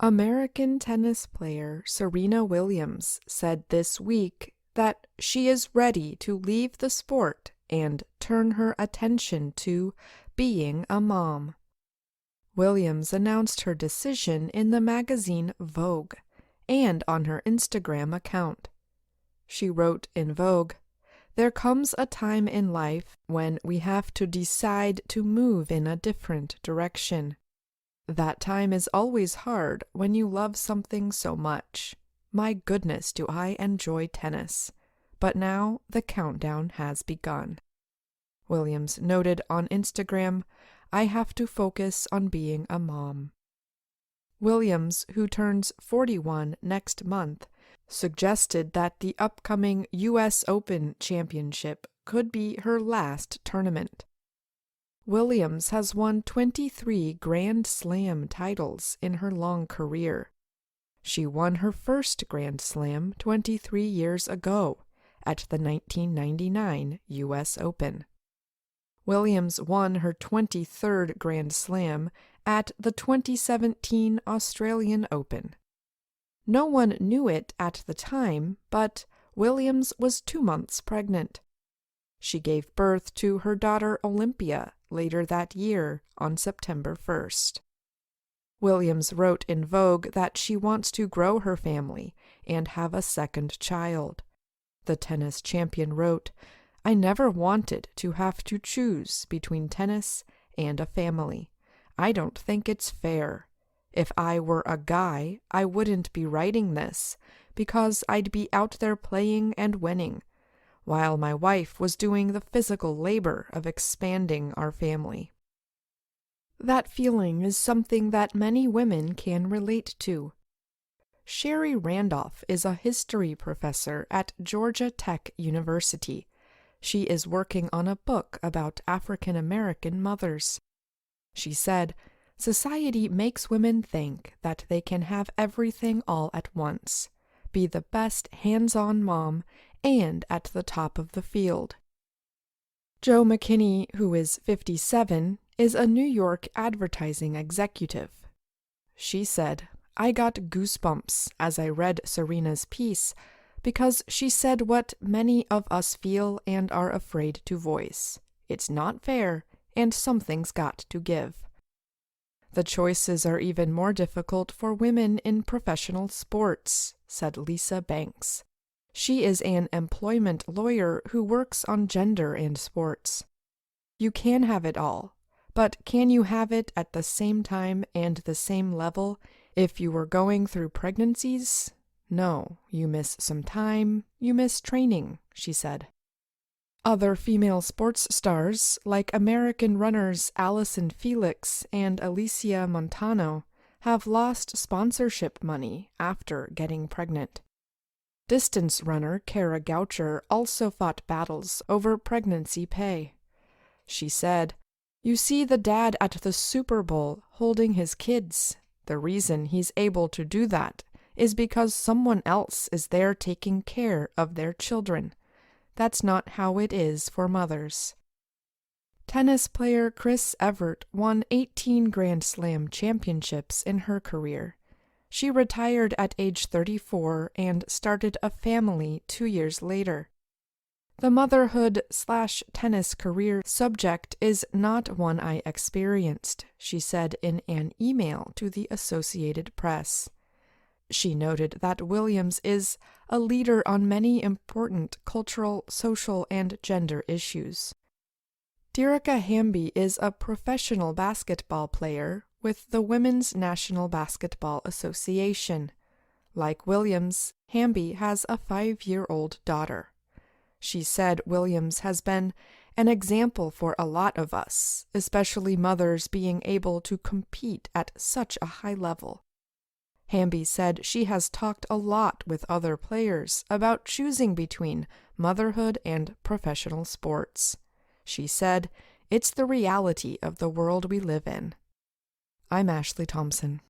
American tennis player Serena Williams said this week that she is ready to leave the sport and turn her attention to being a mom. Williams announced her decision in the magazine Vogue and on her Instagram account. She wrote in Vogue, "There comes a time in life when we have to decide to move in a different direction. That time is always hard when you love something so much. My goodness, do I enjoy tennis. But now the countdown has begun." Williams noted on Instagram, "I have to focus on being a mom." Williams, who turns 41 next month, suggested that the upcoming U.S. Open Championship could be her last tournament. Williams has won 23 Grand Slam titles in her long career. She won her first Grand Slam 23 years ago at the 1999 U.S. Open. Williams won her 23rd Grand Slam at the 2017 Australian Open. No one knew it at the time, but Williams was 2 months pregnant. She gave birth to her daughter Olympia later that year on September 1st. Williams wrote in Vogue that she wants to grow her family and have a second child. The tennis champion wrote, "I never wanted to have to choose between tennis and a family. I don't think it's fair. If I were a guy, I wouldn't be writing this because I'd be out there playing and winning, while my wife was doing the physical labor of expanding our family." That feeling is something that many women can relate to. Sherry Randolph is a history professor at Georgia Tech University. She is working on a book about African American mothers. She said, "Society makes women think that they can have everything all at once, be the best hands-on mom, and at the top of the field." Jo McKinney, who is 57, is a New York advertising executive. She said, "I got goosebumps as I read Serena's piece because she said what many of us feel and are afraid to voice. It's not fair, and something's got to give." "The choices are even more difficult for women in professional sports," said Lisa Banks. She is an employment lawyer who works on gender and sports. "You can have it all, but can you have it at the same time and the same level if you were going through pregnancies? No, you miss some time, you miss training," she said. Other female sports stars, like American runners Allison Felix and Alicia Montano, have lost sponsorship money after getting pregnant. Distance runner Kara Goucher also fought battles over pregnancy pay. She said, "You see the dad at the Super Bowl holding his kids. The reason he's able to do that is because someone else is there taking care of their children. That's not how it is for mothers." Tennis player Chris Evert won 18 Grand Slam championships in her career. She retired at age 34 and started a family 2 years later. "The motherhood/tennis career subject is not one I experienced," she said in an email to the Associated Press. She noted that Williams is a leader on many important cultural, social, and gender issues. Derica Hamby is a professional basketball player with the Women's National Basketball Association. Like Williams, Hamby has a 5-year-old daughter. She said Williams has been an example for a lot of us, especially mothers being able to compete at such a high level. Hamby said she has talked a lot with other players about choosing between motherhood and professional sports. She said, "It's the reality of the world we live in." I'm Ashley Thompson.